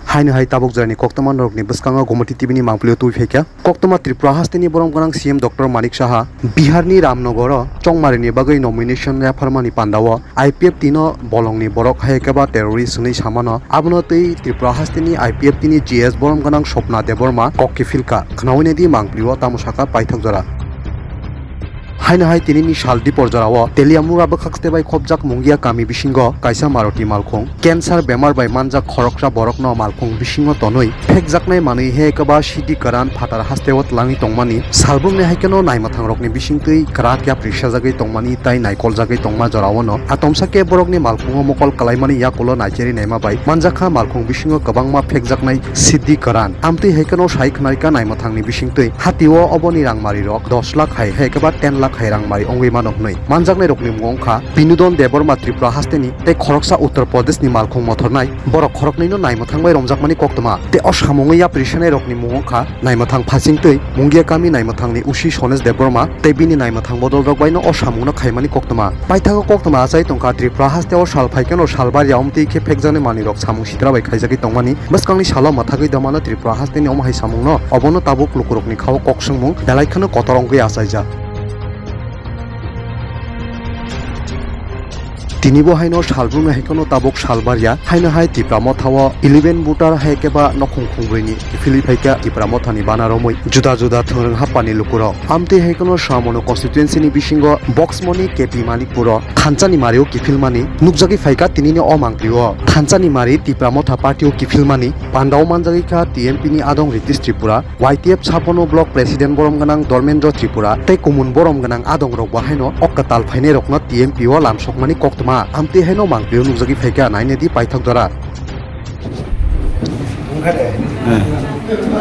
Hain hai tabuk jarani koktama norokni buskanga gomati tibini mangplio tui fekya koktama Tripura hasteni borong ganang CM Dr. Manik Saha Biharni Ramnagoro chongmarini bagai nomination ya farmani pandawo IPF tino bolongni borok haikaba terrorist ni samano abono tei Tripura hasteni IPF tini GS borong ganang Sopna Deborma kokki filka khnawine di mangplio tamusaka paithak jora Hain hai tinini saldi porjarawo teliamura bakhaxte bai khobjak mungia kami bisingo kaisa maroti malkhong cancer bemar bai manjak khorokra borokno malkhong bisingo tonoi phekjaknai manui he kaba sidi karan phatar hastewot langi tongmani salbumne haikeno naimathang rokni bisingtui krat kya prisha jagai tongmani tai naikol jagai tongma jorawono atomsake borokni malkhongo mokol kalaimani yakolo naijeri naima bai manjakha malkhong bisingo kabangma phekjaknai sidi karan amtui haikeno saikhnarika naimathangni bisingtui hatiwo oboni rangmari rok 10 lakh hai haikaba 10 lakh hairang mari ongwi manok nei manjaknai rokni mungongkha Binudon Deborma Tripura hasteni tei khoroksa Uttar Pradesh ni malkhong mothornai borok khoroknai no naimathangbai romjakmani koktoma te osamungi ya prishanai rokni mungongkha naimathang phasingtui mungia kami naimathangni Ushi Sones Deborma tei bini naimathang bodol rokbai no osamungno khaimani koktoma paithago koktoma achai tongka Tripura hasteo salphaikeno salbar yaumti khe phekjane mani rok samung sitrabai khaijagi tongmani baskangni salo mathagoi damano Tripura hasteni omhai samungno obono tabuk lukurokni khao koksungmung belaikhano kotorongoi achaija Tinibo haino salbung haikono tabok salbaria haino hai tipramo thawo 11 butar haikeba nokhung khungbreni kifili phaika tipramo thani banaromoi juda juda thoreng hapani lukuro amte haikono samono constituency ni bisingo boxmoni kepi manikpuro khanchani mario kifilmani nukjagi phaika tinini omangprio khanchani mari tipramo tha partio kifilmani pandau manjagi kha TMP ni adong Ritish Tripura YTF Chapono block president borom ganang Dormendra Tripura tei kumun borom ganang adong rok bahaino okkatal phaine rokno TMP o lamsokmani koktoma amte haino mangprio nukjagi phaika nainedi paithak dora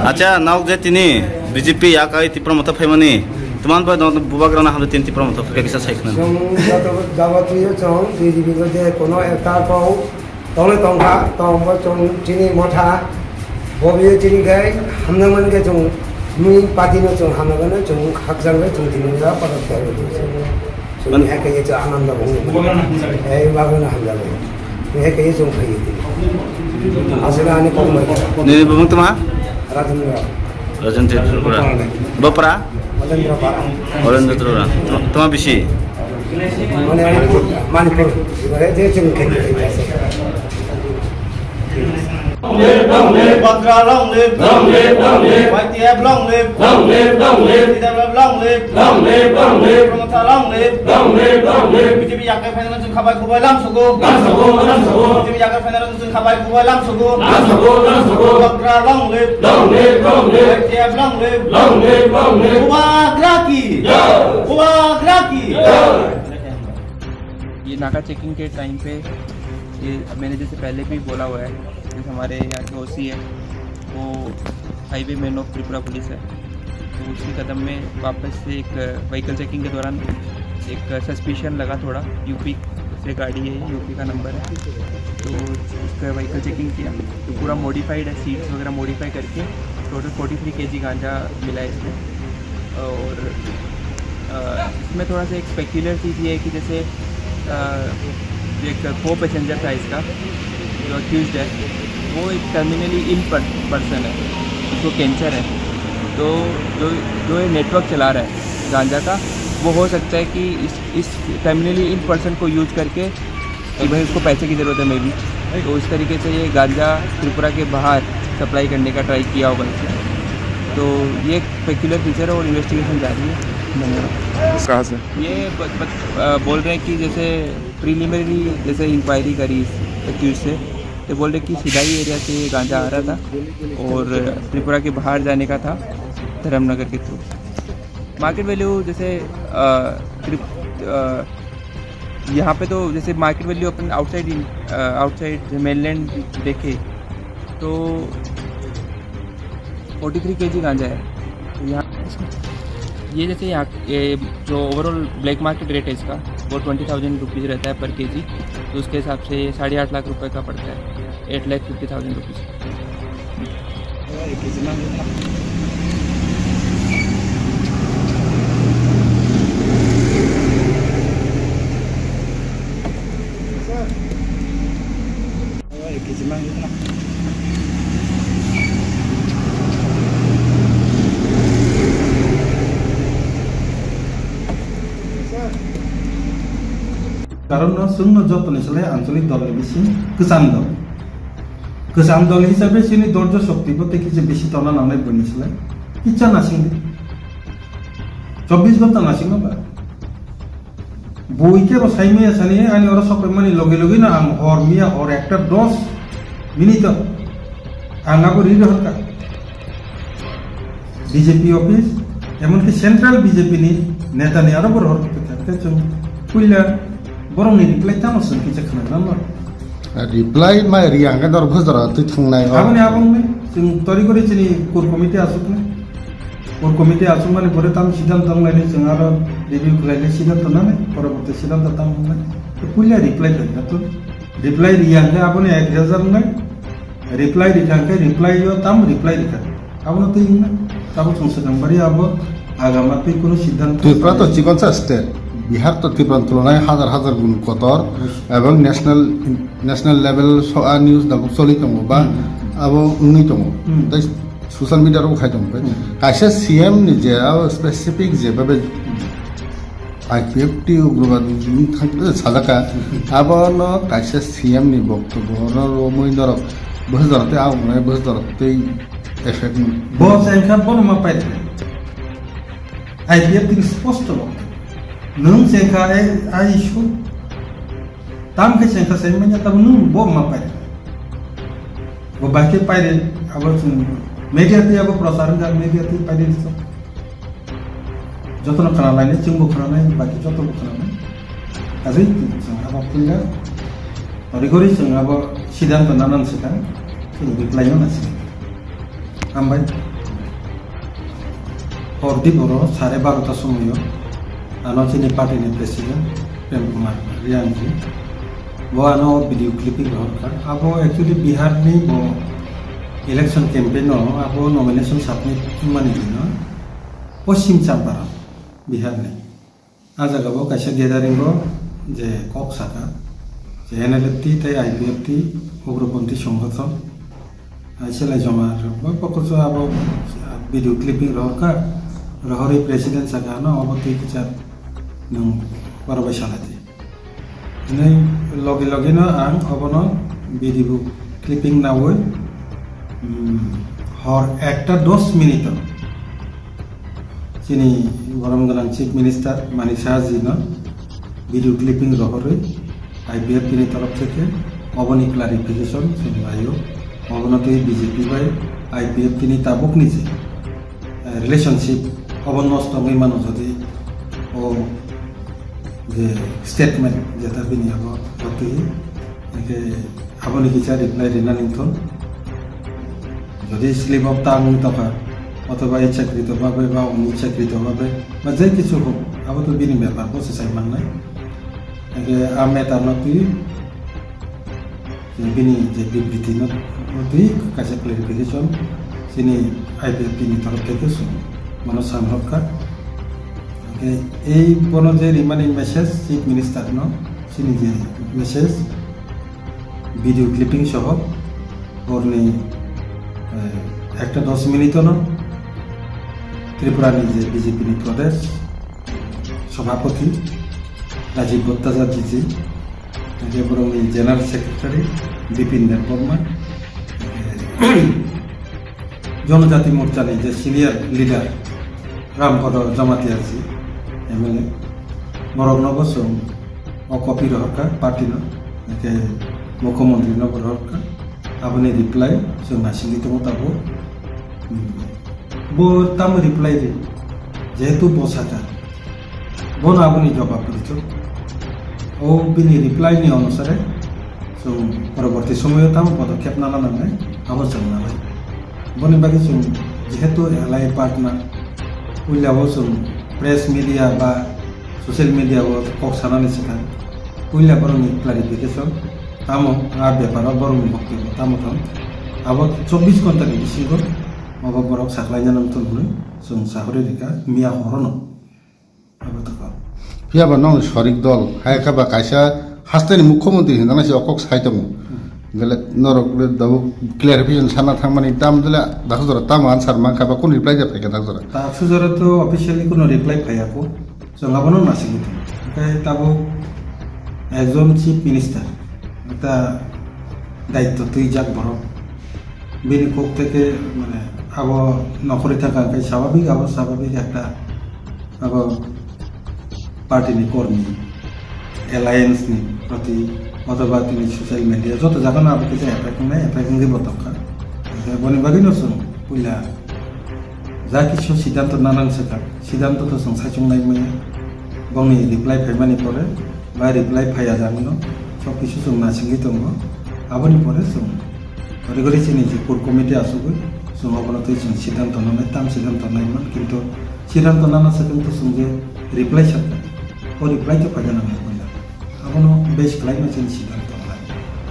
Acha now je tini BJP ya kai Tripura motha phaimani tuman ba bubagrana hamle tin Tripura motha phaka kisa saikna jabatiyo chong BJP ko je kono ekta ko tole tongkha tongba chong tini motha bobiyo tini gai hamna man ge chong mui party no chong hamna gan chong khakjang ge chong tini ra padak kare chong he ke je anand bhong ei bagana hamla ge he ke chong khai asala ani kom mai ne bung tuma Rajendra Tripura bapra Rajendra Tripura tuma bisi Manipur ibare je chong khai Long live, Batra, long live, YTF, long live, TWF, long live, Promota, long live, BJP yakai final jung khabai kubai lam sugo, BJP yakai final jung khabai kubai lam sugo, Batra, long live, YTF, long live, Kuwa Graki, ये नाका checking के time पे ये मैंने जैसे पहले भी बोला हुआ है जैसे हमारे यहाँ के OC है वो highway man of Tripura police है तो उसी कदम में वापस से एक व्हीकल चेकिंग के दौरान एक सस्पिशन लगा थोड़ा यूपी से गाड़ी है यूपी का नंबर है तो उसका व्हीकल चेकिंग किया तो पूरा मॉडिफाइड है सीट्स वगैरह मॉडिफाई करके टोटल 43 kg गांजा मिला है इसमें और इसमें थोड़ा सा एक स्पेक्युलर चीज़ ये है कि जैसे एक को पैसेंजर था इसका जो अक्यूज्ड है वो एक टर्मिनली इन पर्सन है उसको कैंसर है तो जो ये नेटवर्क चला रहा है गांजा का वो हो सकता है कि इस टर्मिनली इन पर्सन को यूज करके कि भाई उसको पैसे की ज़रूरत है मे भी तो इस तरीके से ये गांजा त्रिपुरा के बाहर सप्लाई करने का ट्राई किया होगा इसने तो ये एक पेक्युलर फीचर है और इन्वेस्टिगेशन जारी है कहाँ से ये बोल रहे हैं कि जैसे प्रीलिमिनरी जैसे इंक्वायरी करी एक्यूज से तो बोल रहे कि सिदाई एरिया से ये गांजा आ रहा था और त्रिपुरा के बाहर जाने का था धर्मनगर के थ्रू मार्केट वैल्यू जैसे यहाँ पे तो जैसे मार्केट वैल्यू अपन आउटसाइड मेनलैंड देखे तो 43 kg गांजा है तो यहाँ ये जैसे यहाँ जो ओवरऑल ब्लैक मार्केट रेट है इसका वो 20,000 रुपीज़ रहता है पर केजी तो उसके हिसाब से 8.5 लाख रुपए का पड़ता है 8,50,000 rupees karon no sungno jotoni sele আঞ্চলিক দলের বেশি গোজান দল হিসাবে সিনি দর্জ শক্তি বতে কিছু বেশি তনা নামে বনিছিল ইচ্ছা নাসিং 24 ঘন্টা নাসিং না বইকে রসাইমে আসানি আনি ওরা সব মানে লগে লগে না হর মিয়া হর একটা 10 মিনিট আঙ্গাবো রিড হরকা বিজেপি অফিস এমনকি সেন্ট্রাল বিজেপি নি নেতা নি আরো বড় হরতে থাকে চুন কুইলা বরং নি রিপ্লাই তামসন কি চাখনা নাম্বার রিপ্লাই মা রিয়াঙ্গা দর ভজরা তুই থাংনাই আপনি আপনি जों তরি করে চিনি কোর কমিটি আসুক না কোর কমিটি আসুক মানে পরে তাম সিদ্ধান্ত লাইলে जों আরো রিভিউ লাইলে সিদ্ধান্ত না পরবর্তী সিদ্ধান্ত তাম না কুইলা রিপ্লাই দেয় তো রিপ্লাই রিয়াঙ্গা আপনি 1000 না রিপ্লাই রিয়াঙ্গা রিপ্লাই yo তাম রিপ্লাই রিকা আপনি তো ইংনা তাবো সংশোধন বাড়ি আবো আগামাতে কোনো সিদ্ধান্ত ত্রিপুরা তো চিকনসা স্টেট বিহার তো ত্রিপুরার তুলনায় হাজার হাজার গুণ কতর এবং ন্যাশনাল লেভেল নিউজ দাবো চলি দङ বা আবো উনি দङ তাই সোশ্যাল মিডিয়ারও খাই দङ কাইসা সিএম নিজে স্পেসিফিক যেভাবে আইপিএফটি উগ্রবাদ থাকতে সাজাকা আবার কাইসা সিএম নি বক্তব্য মই ধর বসে ধরতে আগে বসে ধরতে এফেক্ট বস সংখ্যা বড় মা পাই আইপিএফটি স্পষ্ট nung sengka ai isu tam ke sengka semenya tam nung bo ma pai bo baike pai re abo media te abo prasaran gar media te pai re so jotono khana laine chingbo khana nai baki joto khana nai azai sing abo punya ori gori sing abo siddhanto nanan sika sing reply na sika ambai hordi boro 12:30 ta somoyo Anocini party ni president Prem Kumar Rian ji वो आनो video clipping होकर अब वो actually Bihar में वो election campaign हो अब वो नॉमिनेशन सबमिट मनी ना पश्चिम चंपारण बिहार में आज अगर वो कैसे गैदरिंग हो जे कॉक साका जे एनएलएफटी थे आईपीएफटी उग्रपंथी संगठन ऐसे ले जमा वो पकड़ो अब वीडियो क्लिपिंग होकर रहरी प्रेसिडेंट साका ना अब तो किसी nung para basalati ini lagi na ang abono video clipping na woy hor ekta 10 minute sini borom galang chief minister Manik Saha ji na video clipping rohore IPF ni taraf theke oboni clarification sunbayo obono te BJP bai IPF ni tabuk niche relationship obon nosto ngai mano jodi o যে statement যেটা বিনি আবো অতি একে আপনি কি চাই reply রিনা নিথন যদি স্লিপ অফ টাং টাকা অথবা ইচ্ছাকৃতভাবে বা অনিচ্ছাকৃতভাবে বা যে কিছু হোক আবো তো বিনি ব্যাপার বসে চাই মান নাই একে আমি তার নতি বিনি যে বিবৃতি নতি কাছে ক্লারিফিকেশন সিনি আইপিএফ নি তরফ থেকে মনো সামহকা এই বনো যে রিমাইন্ডিং মেসেজ চিফ মিনিস্টার ন সিনি যে মেসেজ ভিডিও ক্লিপিং সহ ওরনি একটা 10 মিনিট ন ত্রিপুরা যে বিজেপি নি প্রদেশ সভাপতি রাজীব ভট্টাচার্য জি এবং জেনারেল সেক্রেটারি বিপিন দেববর্মা জনজাতি মোর্চা যে সিনিয়র লিডার রামপদ জমাতিয়া জি एमएलए मरक नबसो कपि रहका पार्टी न के मुख्यमंत्री नगर रहका आपने रिप्लाई जों नासिंगि दङ ताबो बो ताम रिप्लाई दे जेहेतु बसाका बन आपनि जवाब दितो ओ बिनि रिप्लाई नि अनुसार जों परवर्ती समय ताम पदक्षेप नाला नांगै आवश्यक नालाय बनि बागै जों जेहेतु एलाइ पार्टनार उइलाबो जों प्रेस मीडिया बा सोशल मीडिया वो कॉक सानाने से था उइला बरंग क्लारिफिकेशन तामो आ व्यापार बरंग बक्तव्य तामो था अब 24 घंटा के बिसिगो अब बरक साखलाइना नमतन हुने जों साहरे रिका मिया हरनो अब तक फिया बनो सरिक दल हायका बा कायसा हास्तेनि मुख्यमंत्री हिंदाना से अकक साइतमु गले नरक दाबो क्लियरिफिकेशन साना थांमानि दाम दिला दाखजरा ताम आन्सार मांखा बा कोन रिप्लाई जाफाय का दाखजरा दाखजरा तो ऑफिशियली कोनो रिप्लाई फायाको जों आबनो नासिगि ओके ताबो একজন চিফ মিনিস্টার একটা দায়িত্ব তুই যাক বড় বিনি কোক থেকে মানে আবো নকরি থাকা স্বাভাবিক স্বাভাবিক একটা আবো পার্টিনি কর্মী এলায়েন্স নি প্রতি অথবা তিনি সোশ্যাল মিডিয়া যত জায়গা না আপনি অ্যাপ্লাইং বতকা বনি বাকি নসুন পুইলা যা কিছু সিদ্ধান্ত নানান শেখা সিদ্ধান্ত তো সাইচংনাই মেয়ে গাवनि रिप्लाय फायमानि परे बा रिप्लाय फाया जानो सब किछु जों नासिंगि दङ आबोनि परे जों ओरैबायदि जोंनि जे कोर कमिटि आसुगै जों अबनथै जों सिद्धाন্ত नानै ताम सिद्धाন্ত नायमोन किन्तु सिद्धाন্ত नाना सेकेन्ड जों जे रिप्लाय सारका ओ रिप्लाय तो फायदा नाङा मोन आबनो बेस खालायनो जों सिद्धाন্ত नाय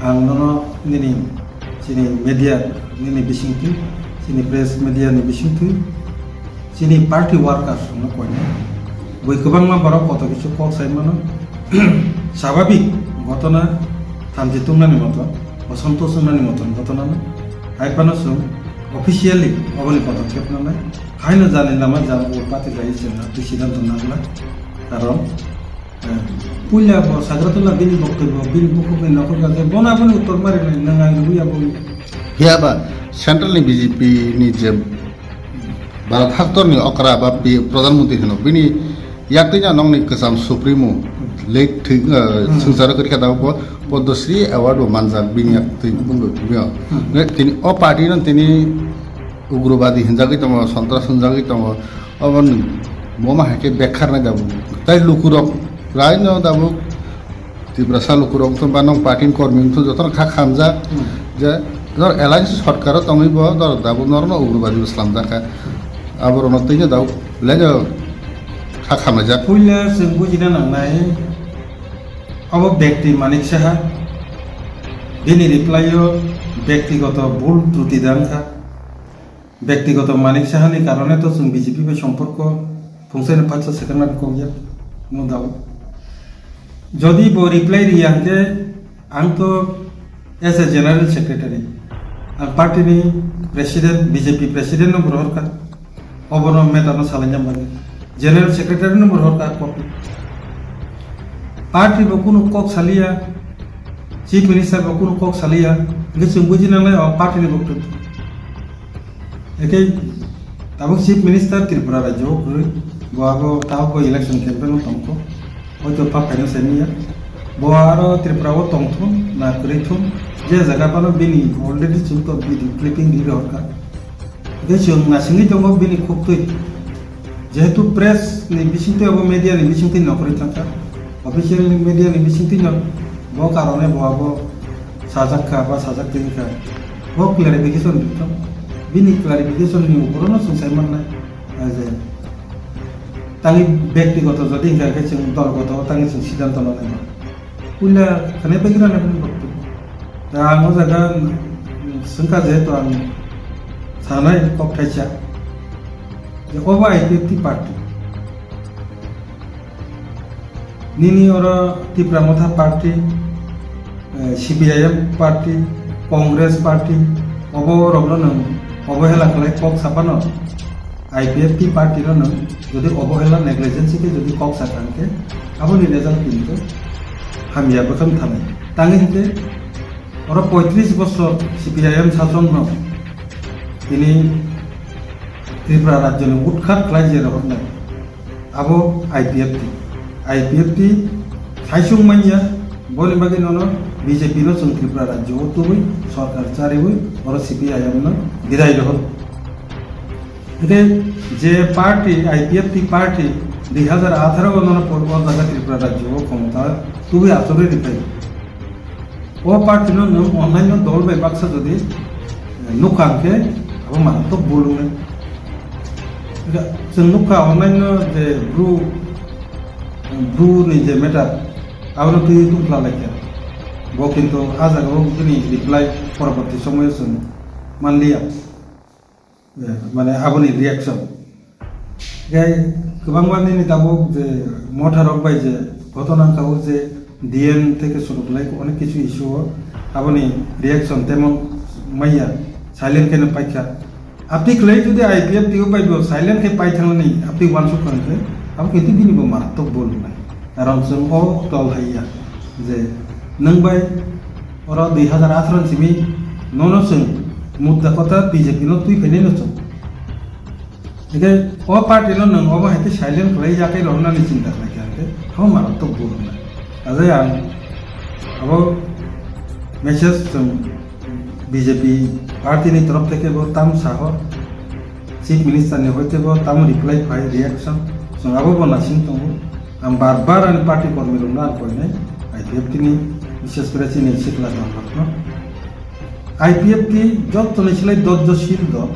आं ननो निनि जोंनि मिडिया निनि बिसिंथि जोंनि प्रेस मिडियानि बिसिंथि जोंनि पार्टी वार्कार्स नो कयनो বই गोबां बरफ कत किछु कक साइमानो स्वाभाविक घटना थामजि तुमनानि मत असंतोष नानि मत घटना आइपानो जों अफिशियली अबनि पदक्षेप नालाय हायनो जाने लामा जानो पार्टी गाय जोंना सिद्धाন্ত नांला कारण पुइला साग्रातुल्ला बिनि बक्तव्य बिनि बुकुनि नखर गाजे बनाबोनि उत्तर मारि नों आं रुयाबो हियाबा सेंट्रलनि बीजेपी नि जे भारत हाक्टरनि अकरा बा प्रधानमंत्री होनो बिनि याक्तिना नंनि कसम सुप्रीमो लेट संसार करिका दाव पद्मश्री अवार्ड मानजा बिनि याक्ति बुंगो बिया तिनि अ पार्टी न तिनि उग्रवादी हिंजागै तम सन्त्रास हिंजागै तम अबन मोमा हाके बेखार न दाबु ताइ लुकुरक राय न दाबु तिब्रसा लुकुरक त बानं पार्टी कर्मी त जतन खा खामजा जे दर एलायन्स सरकार तंगैबो दर दाबु नरन उग्रवादी इस्लाम दाका आबर नतैनो दाव लेजो खाखामजा पुइला जों बुजिना नांनाय अब व्यक्ति मानिक साहा बिनि रिप्लायो व्यक्तिगत भूल त्रुटि दांखा व्यक्तिगत मानिक साहानि कारणे तो जों बीजेपी बे सम्पर्क फंसेन 5 सेकेन्ड को गया नो दाव जदि बो रिप्लाय रियांगे आं तो एज ए जनरल सेक्रेटारी आं पार्टीनि प्रेसिडेंट बीजेपी प्रेसिडेंट नो बरहरका अबनो मेटानो सालायना माने जनरल सेक्रेटरी नो बरहरका कपि पार्टी बकुनु कक सालिया चीफ मिनिस्टर बकुनु कक सालिया जों बुजिनानै पार्टीनि बक्तव्य एके ताबो चीफ मिनिस्टर त्रिपुरा राज्य बाबो ताबो इलेक्शन कैंपेन तंको हयतो पापायनो सेनिया बोआरो त्रिपुराओ तंथो ना करिथो जे जगह पानो बिनि अलरेडी जों तो भिडियो क्लिपिंग रि रहरका जे जों नासिंगि दंगो बिनि खुबतै जेहेतु प्रेस नि बिसिंथि अब मीडिया नि बिसिंथि नकरि थांका ऑफिशियल मीडिया नि बिसिंथि न बो कारणे बोआबो साजाखा बा साजाखैखा बो क्लैरिफिकेशन दिथो बिनि क्लैरिफिकेशन नि उपरनो संसायमान ना जे तांनि व्यक्तिगत जदि हिंगाके जों दलगत तांनि जों सिद्धांत लानाय पुइला खाने बेगिरा ने बक्तव्य दा आं जागा संका जेहेतु आं सानाय कक्टाइसा जे ओबा आईपीएफटी पार्टी निनी और Tipra Motha party CPIM party Congress party ओबो रबनो अवहेला खालाय कक सापानो आईपीएफटी पार्टी नो जदि अवहेला नेग्लिजेंसी के जदि कक साकांके आबोनि रिजल्ट किन्तु हामिया बखम थानाय तांगिते और 35 बছর सीपीआईएम शासन न तिनी त्रिपुरा राज्य में उठखात खालाय रहरनाय आबो आईपीएफटी साइसुं माइया बोले बागे ननो बीजेपी नो जों त्रिपुरा राज्य तुबै सरकार चारिबै और सीपीआईएम न विदाय रहर एते जे पार्टी आईपीएफटी पार्टी 2018 ननो पूर्व जागा त्रिपुरा राज्य क्षमता तुबै आचरे दिखाय ओ पार्टी नो ऑनलाइन नो दल बाय बाक्सा जदि नुकांके अब मान तो बोलुने जों नुका ऑनलाइन नो जे ब्रू नि जे मेटार आरो तुइ तुमला लायके बो किन्तु आजागाव बिनि रिप्लाय परवर्ती समय जों मानलिया माने आबोनि रिएक्शन गाय गोबां माने दाबो जे मथारक बाय जे घटनाखौ जे डीएन থেকে শুরু করে অনেক কিছু ইস্যু আপনি রিঅ্যাকশন তেমন মাইয়া সাইলেন্ট কেন পাইছা আপনি ক্লাই যদি আইপিএফ দিও পাইবো সাইলেন্ট কে পাই থাংনি আপনি ওয়ান শট করে আপনি কিন্তু বিনিব মারাত্মক বল নাই কারণ जों ও দল হাইয়া जे नों बाय और 2018 सिमी नोनो जों मुद्दा कथा बीजेपी नो तुई फैने नो जों इधर ओ पार्टी नो नों ओ बाहेते साइलेंट खालाय जाके लरना नि चिंता खालाय हम मारा तो बोलना अजय आं अब मेसेज जों बीजेपी पार्टी नि तरफ থেকে वो ताम साहो चीफ मिनिस्टर ने होते वो ताम रिप्लाई फाइ रिएक्शन जों अब बनासिन दङ आं बार-बार आं पार्टी कर्मी लोना कोइनाय आईपीएफ नि विशेष करे चिनि सिखला दङ आईपीएफ नि जत नसिलाय दज्जशील द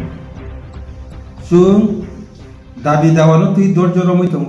जों दाबि दावानो तुई दर्ज रमै दङ